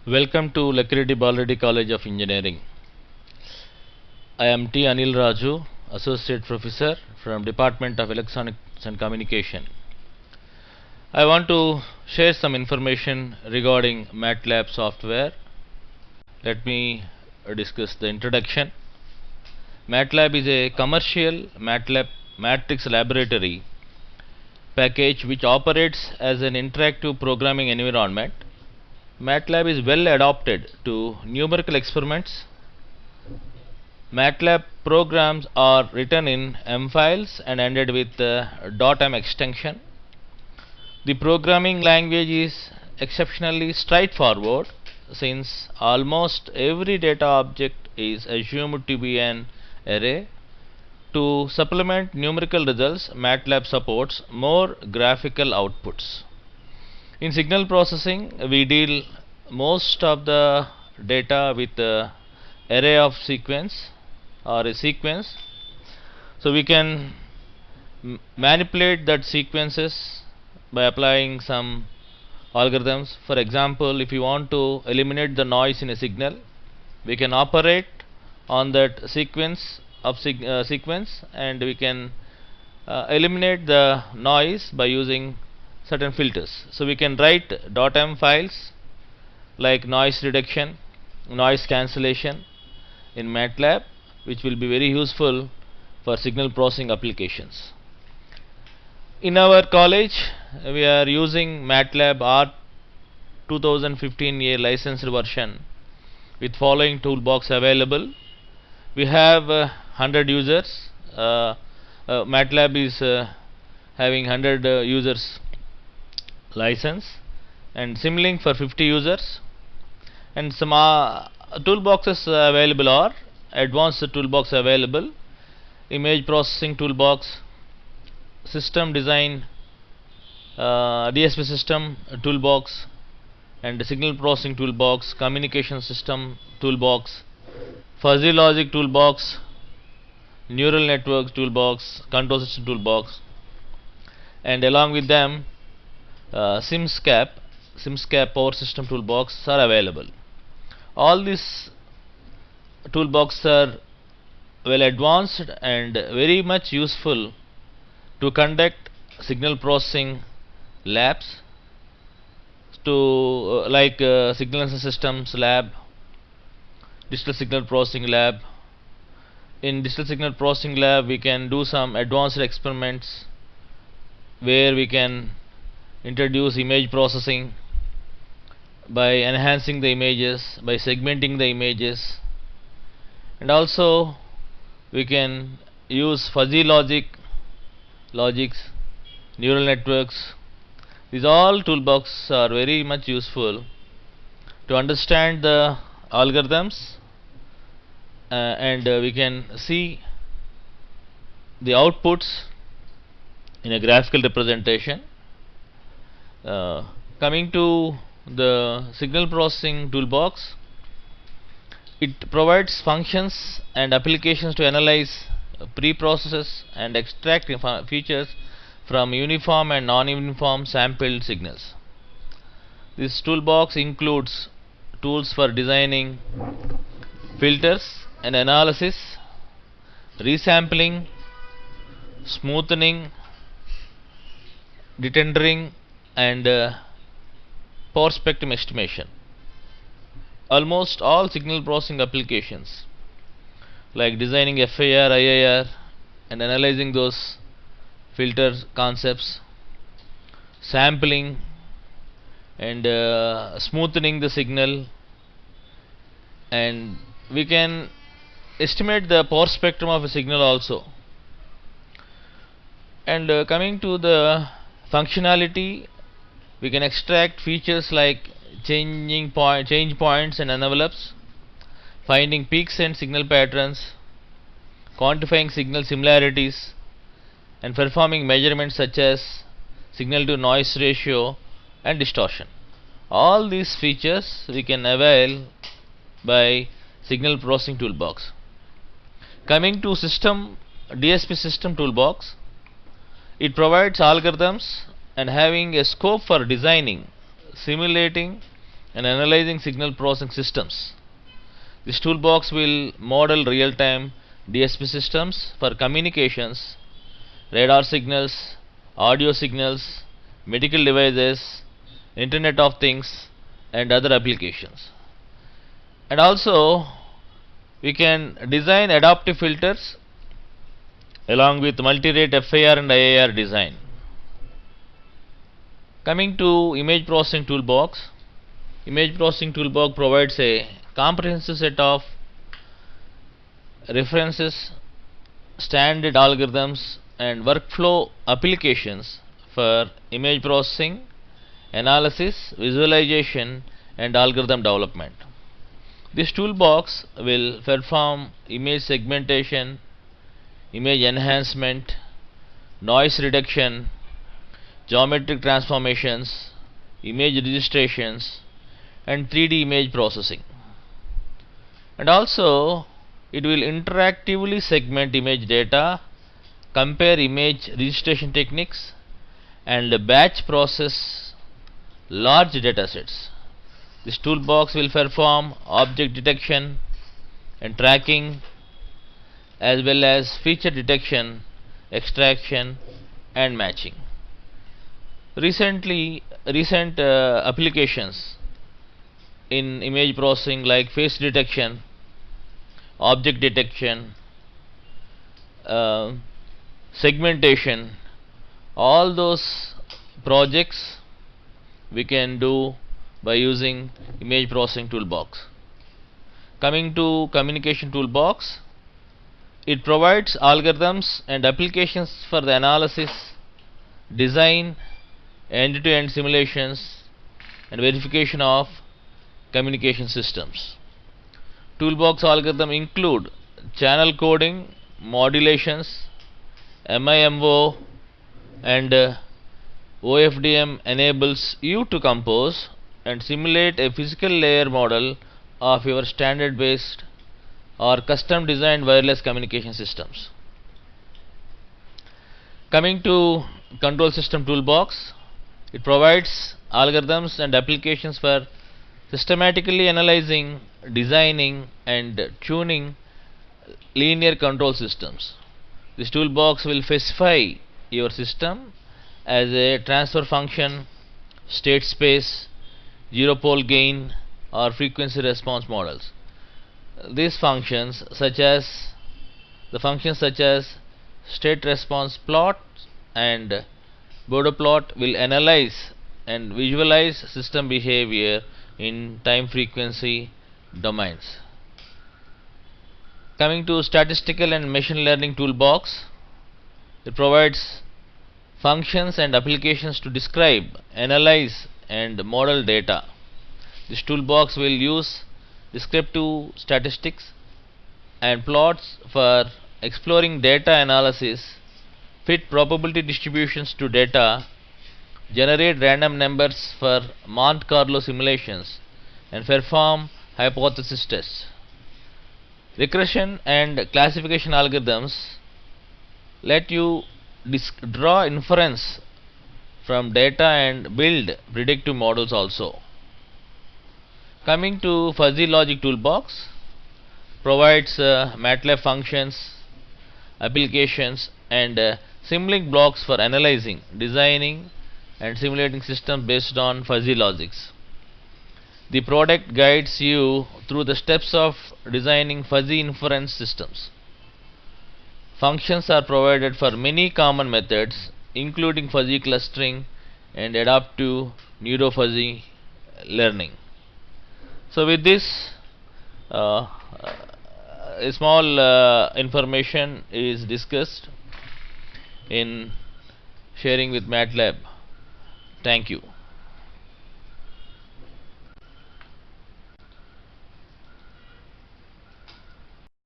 Welcome to Lakhireddy Balreddy College of Engineering. I am T. Anil Raju, Associate Professor from Department of Electronics and Communication. I want to share some information regarding MATLAB software. Let me discuss the introduction. MATLAB is a commercial MATLAB matrix laboratory package which operates as an interactive programming environment. MATLAB is well adapted to numerical experiments. MATLAB programs are written in M files and ended with .m extension. The programming language is exceptionally straightforward since almost every data object is assumed to be an array. To supplement numerical results, MATLAB supports more graphical outputs. In signal processing, we deal most of the data with array of sequence or a sequence, so we can manipulate that sequences by applying some algorithms. For example, if you want to eliminate the noise in a signal, we can operate on that sequence and we can eliminate the noise by using certain filters. So we can write .m files like noise reduction, noise cancellation in MATLAB, which will be very useful for signal processing applications. In our college, we are using MATLAB R 2015A licensed version with following toolbox available. We have 100 users. MATLAB is having 100 users license, and Simulink for 50 users, and some toolboxes available are advanced toolbox available, image processing toolbox, system design, DSP system toolbox, and signal processing toolbox, communication system toolbox, fuzzy logic toolbox, neural networks toolbox, control system toolbox, and along with them SimSCAP power system toolbox are available. All these toolboxes are well advanced and very much useful to conduct signal processing labs, to like signal systems lab, digital signal processing lab. In digital signal processing lab, we can do some advanced experiments where we can introduce image processing by enhancing the images, by segmenting the images, and also we can use fuzzy logics, neural networks. These all toolboxes are very much useful to understand the algorithms, and we can see the outputs in a graphical representation. Coming to the signal processing toolbox, it provides functions and applications to analyze pre-processes and extract features from uniform and non-uniform sampled signals. This toolbox includes tools for designing filters and analysis, resampling, smoothing, detendering, and power spectrum estimation. Almost all signal processing applications like designing FIR, IIR, and analyzing those filter concepts, sampling, and smoothing the signal, and we can estimate the power spectrum of a signal also. And coming to the functionality, we can extract features like change points and envelopes, finding peaks and signal patterns, quantifying signal similarities, and performing measurements such as signal to noise ratio and distortion. All these features we can avail by signal processing toolbox. Coming to DSP system toolbox, it provides algorithms and having a scope for designing, simulating, and analyzing signal processing systems. This toolbox will model real-time DSP systems for communications, radar signals, audio signals, medical devices, Internet of Things, and other applications. And also, we can design adaptive filters along with multi-rate FIR and IIR design. Coming to image processing toolbox, image processing toolbox provides a comprehensive set of references, standard algorithms, and workflow applications for image processing, analysis, visualization, and algorithm development. This toolbox will perform image segmentation, image enhancement, noise reduction, geometric transformations, image registrations, and 3D image processing. And also, it will interactively segment image data, compare image registration techniques, and batch process large datasets. This toolbox will perform object detection and tracking as well as feature detection, extraction, and matching. Recent applications in image processing like face detection, object detection, segmentation, all those projects we can do by using image processing toolbox. Coming to communication toolbox, it provides algorithms and applications for the analysis, design, end-to-end simulations, and verification of communication systems. Toolbox algorithms include channel coding, modulations, MIMO, and OFDM enables you to compose and simulate a physical layer model of your standard based or custom designed wireless communication systems. Coming to control system toolbox, it provides algorithms and applications for systematically analyzing, designing, and tuning linear control systems. This toolbox will specify your system as a transfer function, state space, zero pole gain, or frequency response models. These functions such as state response plot and Bordeaux plot will analyze and visualize system behavior in time frequency domains. Coming to statistical and machine learning toolbox, it provides functions and applications to describe, analyze, and model data. This toolbox will use descriptive statistics and plots for exploring data analysis, fit probability distributions to data, generate random numbers for Monte Carlo simulations, and perform hypothesis tests. Regression and classification algorithms let you draw inference from data and build predictive models also. Coming to fuzzy logic toolbox, provides MATLAB functions, applications, and Simulink blocks for analyzing, designing, and simulating systems based on fuzzy logics. The product guides you through the steps of designing fuzzy inference systems. Functions are provided for many common methods, including fuzzy clustering and adaptive neurofuzzy learning. So, with this, a small information is discussed in sharing with MATLAB. Thank you.